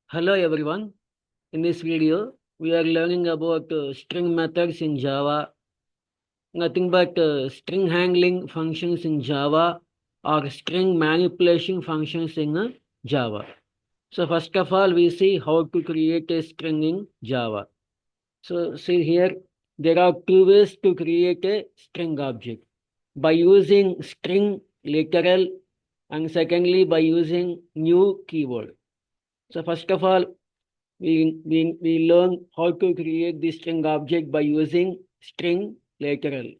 Hello everyone. In this video, we are learning about string methods in Java. Nothing but string handling functions in Java or string manipulation functions in Java. So first of all, we see how to create a string in Java. So see here, there are two ways to create a string object. By using string literal and secondly by using new keyword. So first of all, we learn how to create the string object by using string literal.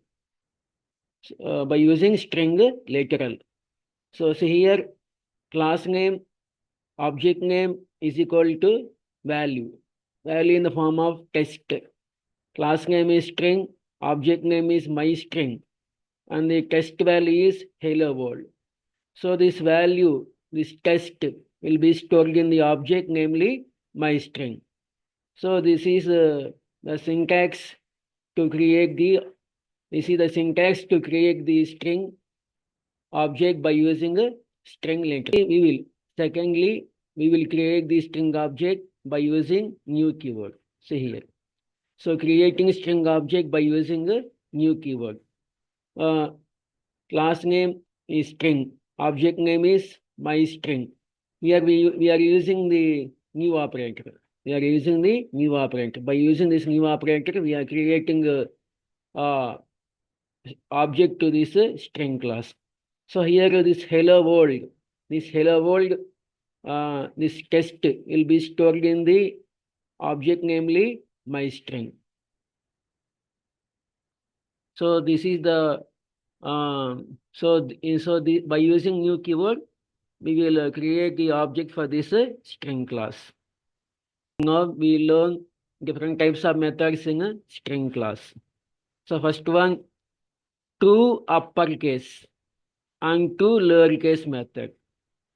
By using string literal. So see here, class name, object name is equal to value. Value in the form of text. Class name is string, object name is my string, and the text value is hello world. So this value, this text will be stored in the object, namely my string. So this is the syntax to create the syntax to create the string object by using a string literal. Secondly, we will create the string object by using new keyword. See here. So creating string object by using a new keyword. Uh, Class name is string. Object name is my string. Here we are using the new operator. We are using the new operator. By using this new operator, we are creating a object to this string class. So here this hello world, this text will be stored in the object, namely my string. So this is the by using new keyword, we will create the object for this string class. Now we learn different types of methods in a string class. So first one, to uppercase and to lowercase method.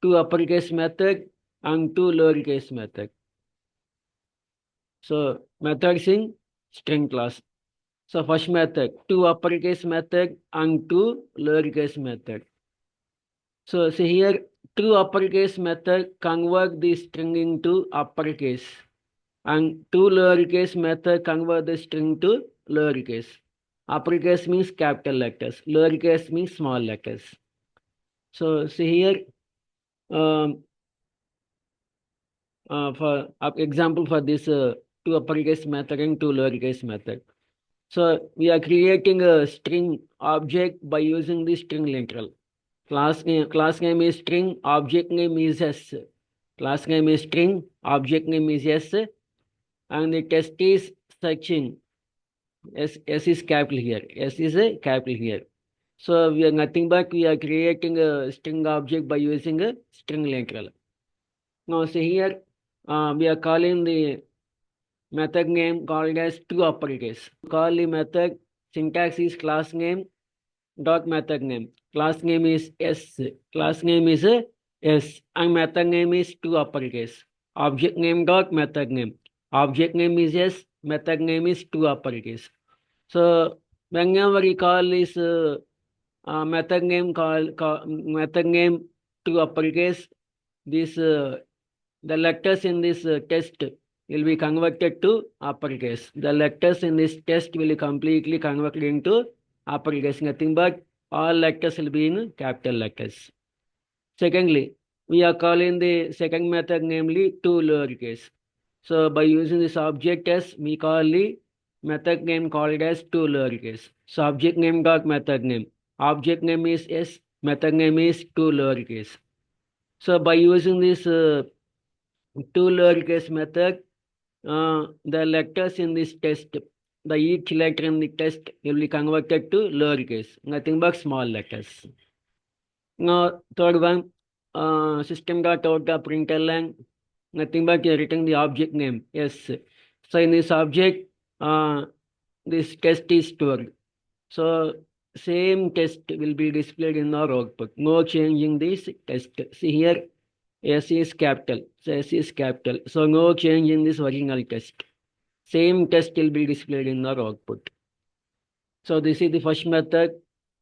To uppercase method and to lowercase method. So methods in string class. So first method, to uppercase method and to lowercase method. So see here, to uppercase method convert the string into uppercase, and to lowercase method convert the string to lowercase. Uppercase means capital letters, lowercase means small letters. So see here, um, for example for this to uppercase method and to lowercase method. So we are creating a string object by using the string literal. Class name is string, object name is s. Class name is string, object name is s, and the test is searching. S is capital here. S is a capital here. So we are nothing but we are creating a string object by using a string literal. Now see here, we are calling the method name called as to uppercase. Call the method, syntax is class name dot method name. Class name is S. Class name is S, and method name is to uppercase. Object name dot method name. Object name is S. Method name is to uppercase. So whenever we call this method name to uppercase, this the letters in this test will be converted to uppercase. The letters in this test will be completely converted into uppercase. Nothing but all letters will be in capital letters. Secondly, we are calling the second method, namely to lowercase. So by using this object s, we call the method name called as to lowercase. So object name dot method name. Object name is s, method name is to lowercase. So by using this to lowercase method, the letters in this test, the each letter in the test will be converted to lowercase, nothing but small letters. Now, third one, system.out.println, nothing but writing the object name. Yes. So in this object, this test is stored. So same test will be displayed in our output. No change in this test. See here, S is capital. So S is capital. So no change in this original test. Same test will be displayed in our output. So this is the first method,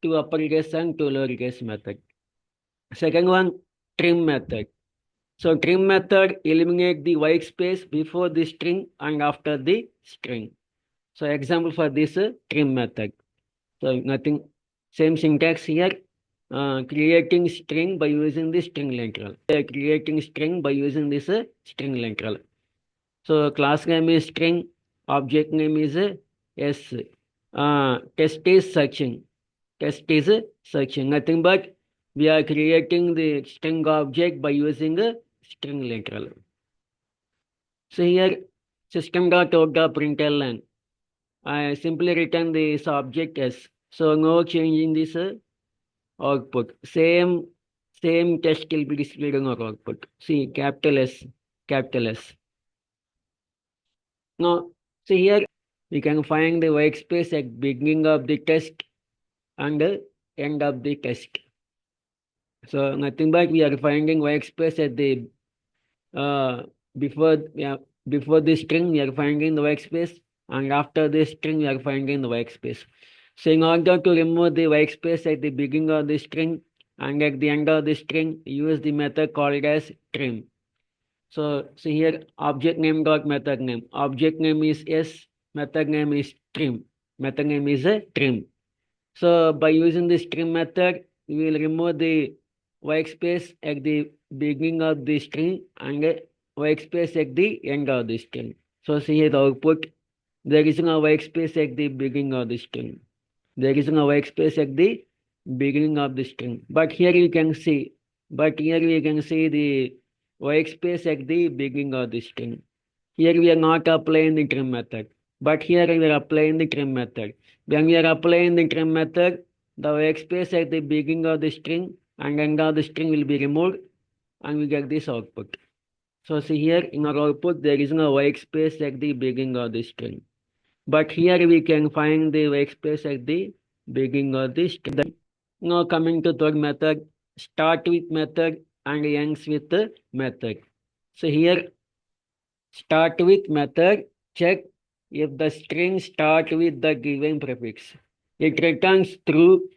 to uppercase and to lowercase method. Second one, trim method. So trim method eliminate the white space before the string and after the string. So example for this trim method. So nothing, same syntax here. Creating string by using the string literal. Creating string by using this string literal. So class name is string, object name is s. Test is searching. Test is searching. Nothing but we are creating the string object by using a string literal. So here system.out.println. I simply return this object s. So no change in this output. Same text will be displayed on our output. See capital S, capital S. Now see here we can find the white space at beginning of the test and the end of the test. So nothing but we are finding white space at the uh before before the string we are finding the white space, and after the string we are finding the white space. So in order to remove the white space at the beginning of the string and at the end of the string, use the method called as trim. So see here object name dot method name. Object name is s, method name is trim. Method name is a trim. So by using this trim method, we will remove the white space at the beginning of the string and white space at the end of the string. So see here the output. There is no white space at the beginning of the string. There is no white space at the beginning of the string. But here we can see the white space at the beginning of the string. Here we are not applying the trim method. But here we are applying the trim method. When we are applying the trim method, the white space at the beginning of the string and end of the string will be removed and we get this output. So see here in our output there is no white space at the beginning of the string. But here we can find the white space at the beginning of the string. Now coming to third method, start with method and ends with the method. So here start with method, check if the string start with the given prefix. It returns true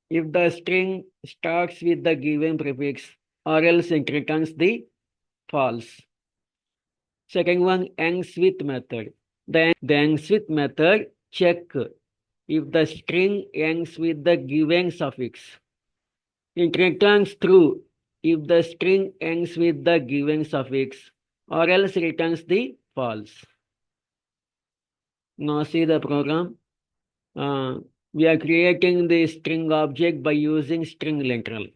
if the string starts with the given prefix, or else it returns the false. Second one, ends with method. The ends with method, check if the string ends with the given suffix. It returns true if the string ends with the given suffix, or else returns the false. Now see the program. We are creating the string object by using string literal.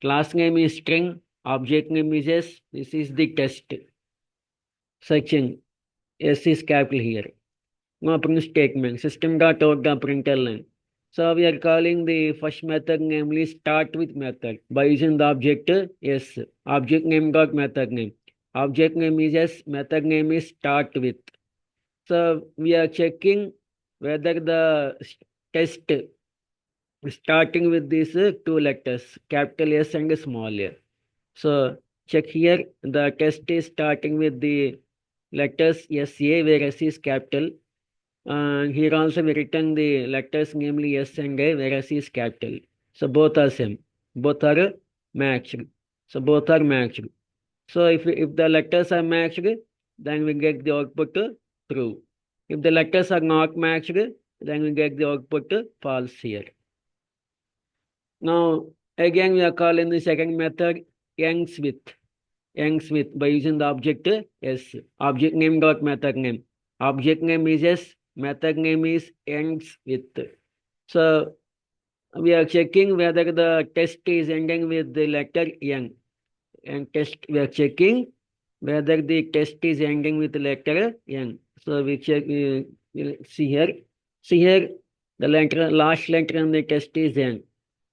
Class name is string, object name is s. This is the test section. S is capital here. Now print statement, system.out.println. So we are calling the first method, namely start with method by using the object s. Object name dot method name. Object name is s, method name is start with. So we are checking whether the test starting with these two letters, capital S and small a. So check here, the test is starting with the letters SA, where S is capital. Here also we written the letters, namely S and A, where S is capital. So both are same. Both are matched. So both are matched. So if the letters are matched, then we get the output true. If the letters are not matched, then we get the output false here. Now again we are calling the second method ends with by using the object s. Object name dot method name. Object name is s, method name is ends with. So we are checking whether the test is ending with the letter n. And we are checking whether the test is ending with the letter n. So we check, we'll see here. See here, the last letter in the test is n.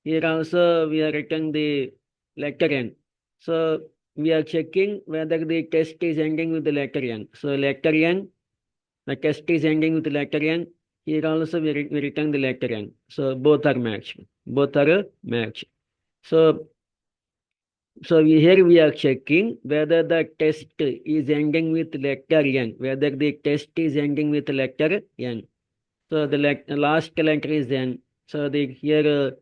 Here also we are writing the letter n. So we are checking whether the test is ending with the letter n. So letter n, the test is ending with the letter n. Here also we return the letter n. So both are matched. Both are matched. So here we are checking whether the test is ending with letter n. Whether the test is ending with letter n. So the last letter is n. So here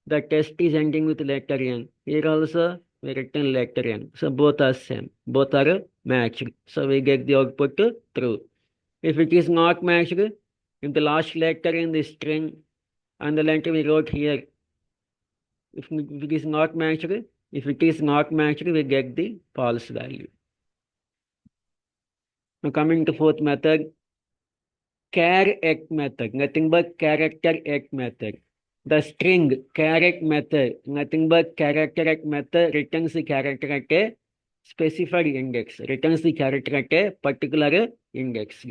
the test is ending with letter n. Here also we written letter n. So both are same. Both are matched. So we get the output true. If it is not matched, if the last letter in the string and the letter we wrote here, if it is not matched, we get the false value. Now coming to fourth method, char act method, nothing but character act method. The string character method, nothing but character act method returns the character at a specified index, returns the character at a particular index.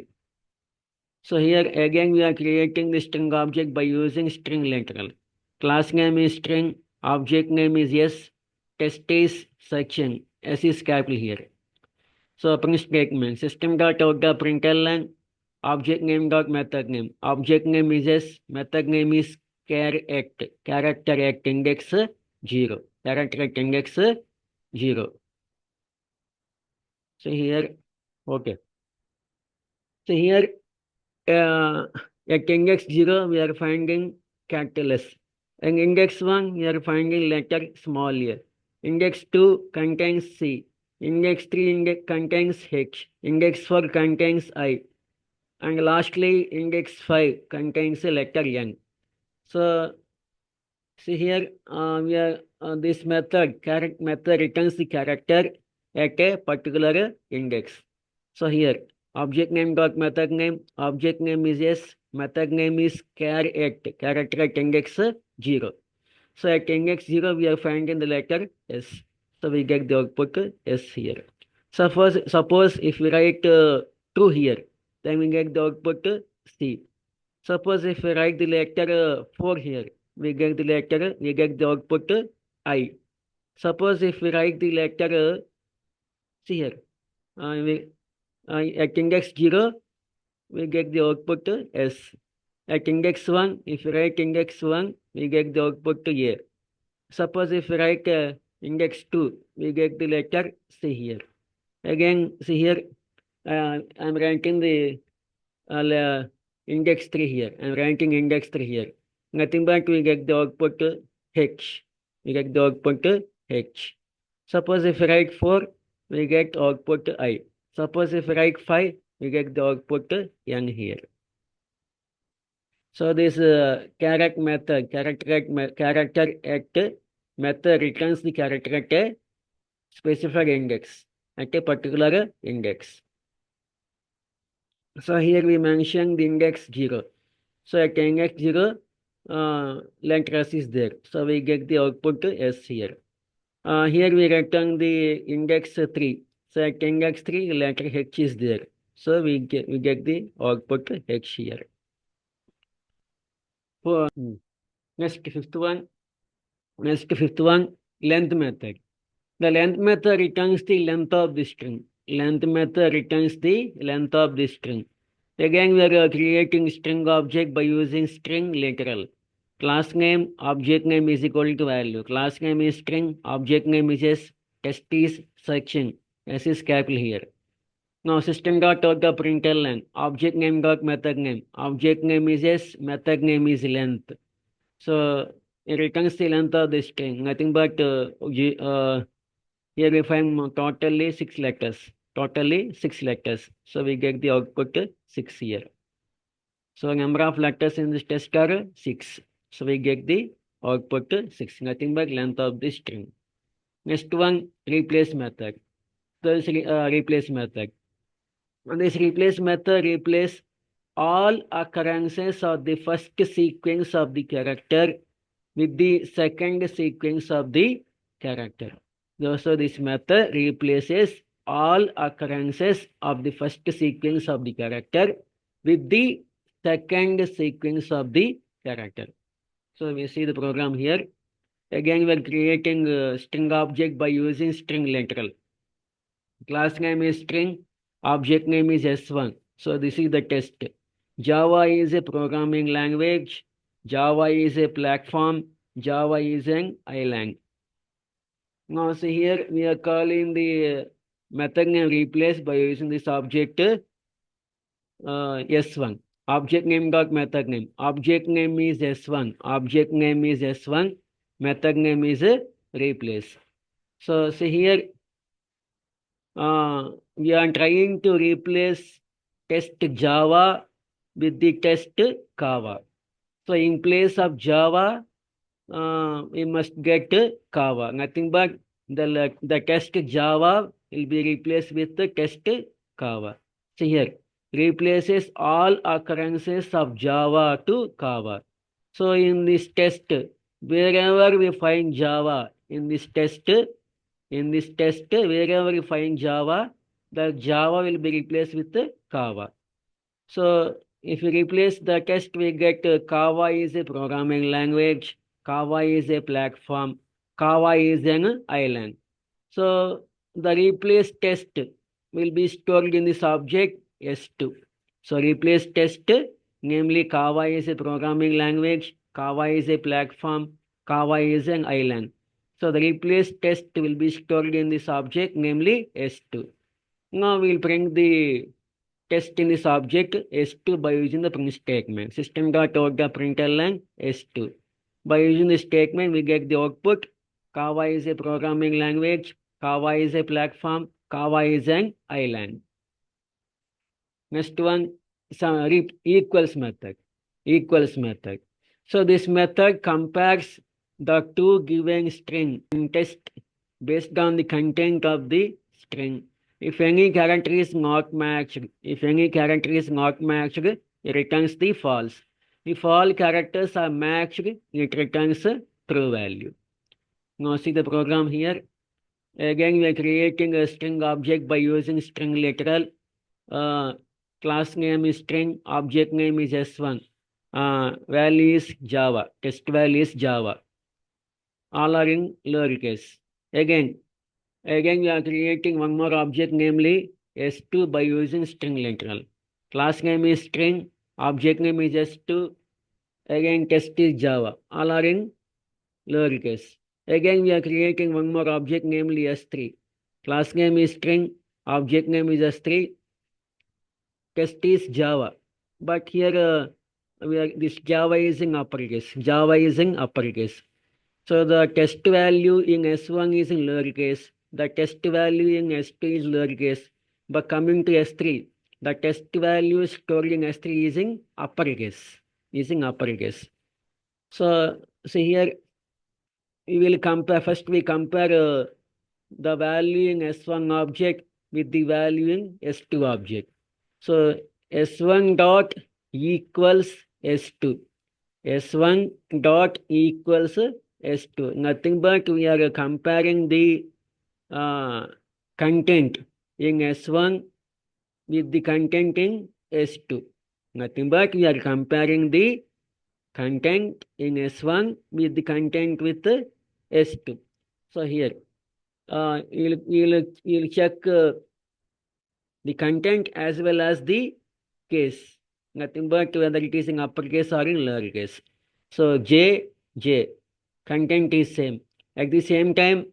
So here again we are creating the string object by using string literal. Class name is string, object name is s, test is section, s is capital here. So print statement, system.out.println, object name dot method name. Object name is s, method name is char act, character act index 0, character act index 0. So here, okay. So here at index 0 we are finding capital S. And index 1 we are finding letter small a. Index 2 contains C. Index 3 contains H. Index 4 contains I. And lastly, index 5 contains a letter N. So, see here, we are this method returns the character at a particular index. So here, object name dot method name, object name is S, method name is char act, character at index 0. So at index 0, we are finding the letter S. So we get the output S here. Suppose if we write true here, then we get the output C. Suppose if we write the letter 4 here, we get the output I. Suppose if we write the letter, see here, at index 0, we get the output S. At index 1, if we write index 1, we get the output A. Suppose if we write index 2, we get the letter C here. Again, see here, I'm writing the index 3 here. I'm writing index 3 here. Nothing but we get the output H. We get the output H. Suppose if we write 4, we get output I. Suppose if we write 5, we get the output N here. So this character act method returns the character at a specified index, at a particular index. So here we mention the index 0. So at index 0, letter S is there. So we get the output S here. Here we return the index 3. So at index 3, letter H is there. So we get the output H here. For next fifth one, length method. The length method returns the length of the string. Length method returns the length of the string. Again, we are creating string object by using string literal. Class name, object name is equal to value. Class name is string, object name is S, test is section. S is capital here. Now system.out.println, object name dot method name. Object name is S, method name is length. So it returns the length of the string. Nothing but here we find totally 6 letters. So we get the output 6 here. So number of letters in this test are 6. So we get the output 6. Nothing but length of the string. Next one, replace method. This replace method. And this replace method replace all occurrences of the first sequence of the character with the second sequence of the character. So this method replaces all occurrences of the first sequence of the character with the second sequence of the character. So we see the program here. Again, we are creating a string object by using string literal. Class name is string, object name is S1. So this is the test. Java is a programming language. Java is a platform. Java is an island. Now see here we are calling the method name replace by using this object S1. Object name dot method name. Object name is S1. Object name is S1. Method name is replace. So see here, we are trying to replace test Java with the test Kava. So in place of Java, we must get Kava. Nothing but the test Java will be replaced with the test Kava. See here, replaces all occurrences of Java to Kava. So in this test, wherever we find Java in this test, wherever you find Java, the Java will be replaced with Kava. So if you replace the test, we get Kava is a programming language, Kava is a platform, Kava is an island. So the replace test will be stored in this object S2. So replace test, namely Kava is a programming language, Kava is a platform, Kava is an island. So the replace test will be stored in this object, namely S2. Now we'll bring the test in this object S2 by using the print statement. System.out.println S2. By using this statement, we get the output. Kava is a programming language. Kava is a platform. Kava is an island. Next one, equals method. Equals method. So this method compares the two given string in test based on the content of the string. If any character is not matched, it returns the false. If all characters are matched, it returns a true value. Now see the program here. Again, we are creating a string object by using string literal. Class name is string, object name is S1. Value is Java, test value is Java. All are in lowercase. Again, we are creating one more object, namely S2 by using string literal. Class name is string, object name is S2. Again, test is Java. All are in lowercase. Again, we are creating one more object, namely S3. Class name is string, object name is S3. Test is Java. But here this Java is in uppercase. Java is in uppercase. So the test value in S1 is in lowercase. The test value in S2 is lowercase. But coming to S3, the test value stored in S3 is in uppercase. So here we will compare. First we compare the value in S1 object with the value in S2 object. So S1 dot equals S2. S1 dot equals S2. Nothing but we are comparing the content in S1 with the content in S2. Nothing but we are comparing the content in S1 with the content with S2. So here, you'll check the content as well as the case. Nothing but whether it is in uppercase or in lowercase. So J, content is same. At the same time,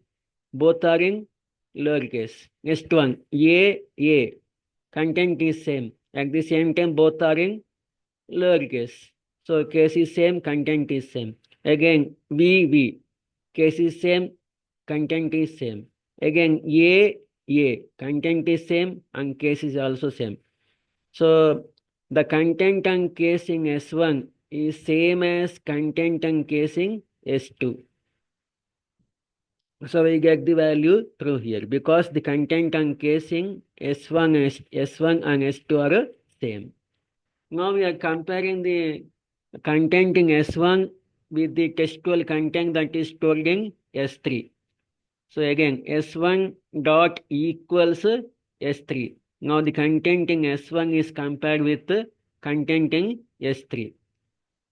both are in lowercase. Next one, A, content is same. At the same time, both are in lowercase. So case is same, content is same. Again, V, case is same, content is same. Again, A, content is same and case is also same. So the content and case in S1 is same as content and case in S2. So we get the value true here because the content and case in S1 and S2 are same. Now we are comparing the content in S1 with the textual content that is stored in S3. So again, S1 dot equals S3. Now the content in S1 is compared with the content in S3.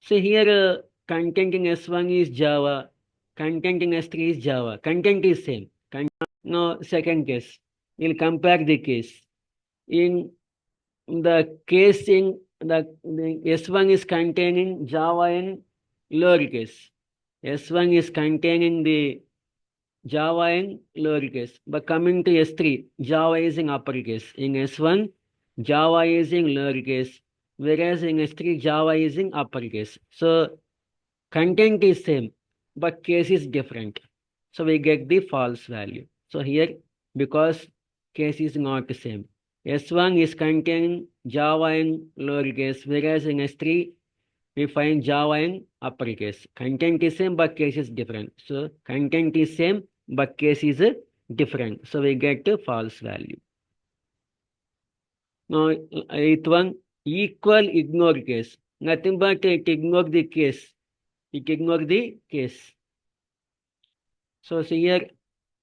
So here content in S1 is Java, content in S3 is Java. Content is same. Now second case, we'll compare the case. In the case in the S1 is containing Java in lowercase. S1 is containing the Java in lowercase. But coming to S3, Java is in uppercase. In S1, Java is in lowercase. Whereas in S3, Java is in uppercase. So content is same, but case is different. So we get the false value. So here, because case is not the same. S1 is containing Java in lowercase, whereas in S3, we find Java in uppercase. Content is same, but case is different. So content is same, but case is different. So we get a false value. Now, eighth one, equal ignore case. Nothing but it ignore the case. It ignore the case. So here,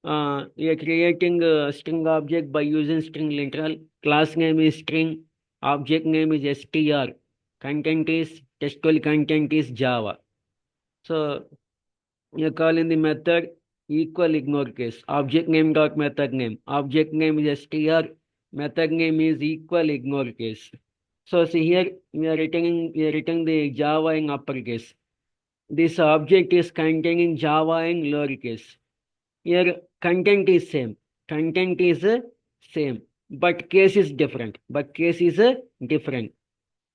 we are creating a string object by using string literal. Class name is string. Object name is str. Content is textual content is Java. So we are calling the method equal ignore case. Object name dot method name. Object name is str. Method name is equal ignore case. So see here we are writing the Java in uppercase. This object is containing Java in lowercase. Here content is same. Content is same, but case is different. But case is different.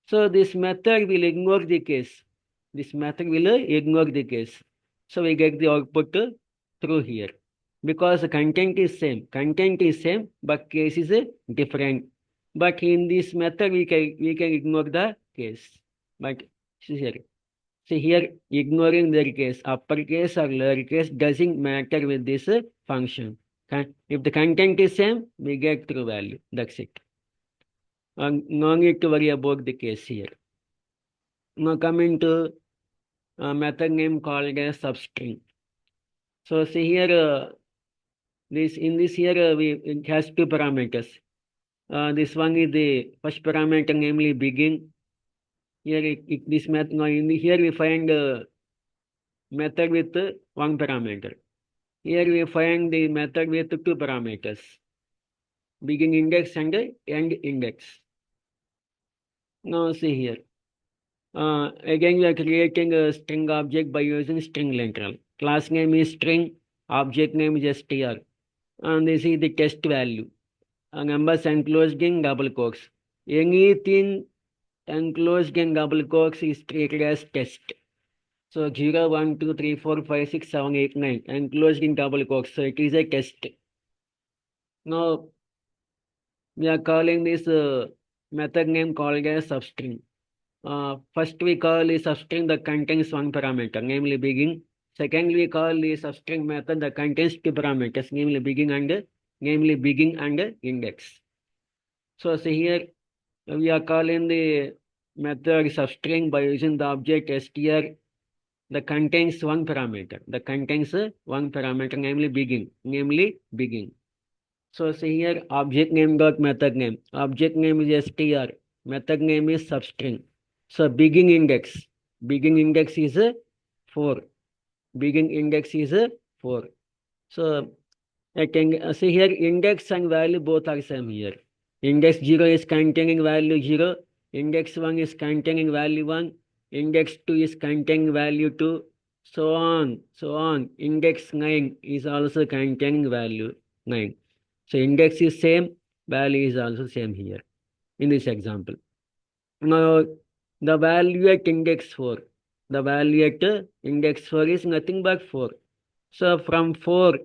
So this method will ignore the case. This method will ignore the case. So we get the output through here. Because the content is same. Content is same, but case is different. But in this method, we can ignore the case. But see here. See here, ignoring their case, uppercase or lowercase doesn't matter with this function. If the content is same, we get true value. That's it. No need to worry about the case here. Now coming to a method name called as substring. So see here, in this here it has two parameters. This one is the first parameter, namely begin. Here this method. Now here we find method with one parameter. Here we find the method with two parameters, begin index and end index. Now see here. Again, we are creating a string object by using string literal. Class name is string, object name is str. And this is the test value. Numbers enclosed in double quotes. Anything enclosed in double quotes is treated as test. So 0, 1, 2, 3, 4, 5, 6, 7, 8, 9 enclosed in double quotes. So it is a test. Now we are calling this method name called as substring. First we call the substring that contains one parameter, namely begin. Second we call the substring method that contains two parameters, namely begin and index. So see here we are calling the method substring by using the object str that contains one parameter. That contains one parameter, namely begin. So see here object name dot method name. Object name is str. Method name is substring. So begin index is 4. Begin index is 4. So I can see here index and value both are same here. Index 0 is containing value 0. Index 1 is containing value 1. Index 2 is containing value 2. So on. Index 9 is also containing value 9. So index is same, value is also same here in this example. Now the value at index 4. The value at index 4 is nothing but 4. So from 4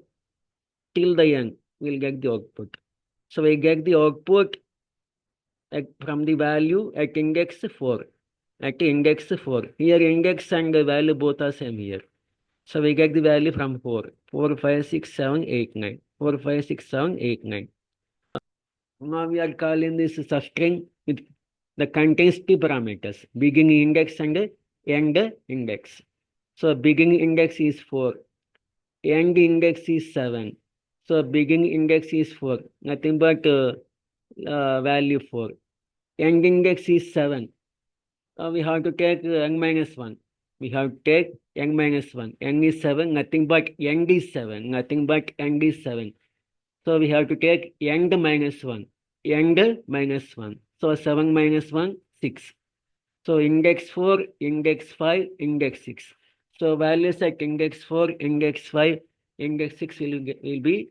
till the end, we'll get the output. So we get the output from the value at index 4. At index 4. Here index and the value both are same here. So we get the value from 4. 4, 5, 6, 7, 8, 9. 4, 5, 6, 7, 8, 9. Now we are calling this substring with the contains two parameters, beginning index and end index. So beginning index is 4, end index is 7. So beginning index is 4, nothing but value 4. End index is 7. We have to take n minus 1. We have to take n minus 1. N is 7, nothing but end is 7. Nothing but end is 7. So we have to take end minus 1. End minus 1. So 7 minus 1, 6. So index 4, index 5, index 6. So values at index 4, index 5, index 6 will be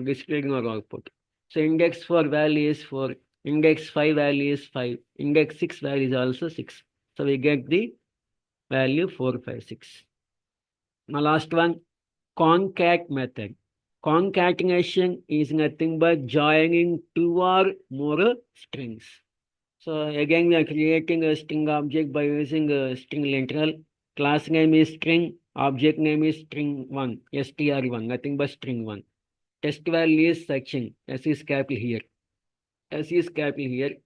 displayed in our output. So index 4 value is 4, index 5 value is 5, index 6 value is also 6. So we get the value 4, 5, 6. Now last one, concat method. Concatenation is nothing but joining two or more strings. So again, we are creating a string object by using a string literal. Class name is string, object name is string1, str1, nothing but string1. Test value is section, S is capital here. S is capital here.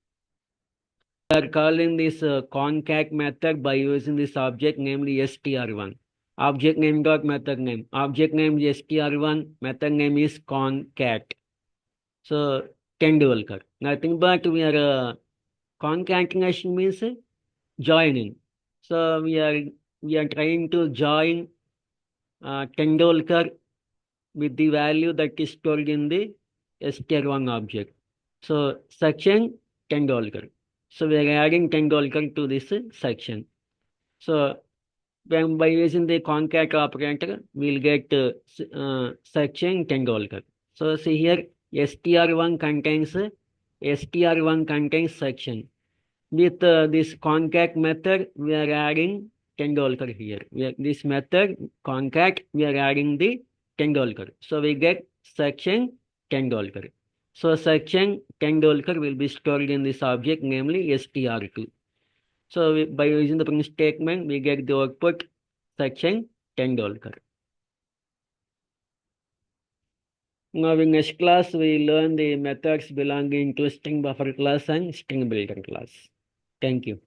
We are calling this concat method by using this object namely str1. Object name dot method name. Object name is str1, method name is concat. So Tendulkar. Nothing but we are concatenation means joining. So we are trying to join Tendulkar with the value that is stored in the str1 object. So section Tendulkar. So we are adding Tendulkar to this section. So when by using the concat operator, we'll get section Tendulkar. So see here, str1 contains section. With this concat method, we are adding Tendulkar here. This method concat, we are adding the Tendulkar. So we get section Tendulkar. So section Tendulkar will be stored in this object, namely str2. So by using the print statement, we get the output section Tendulkar. Now in next class, we learn the methods belonging to string buffer class and string builder class. Thank you.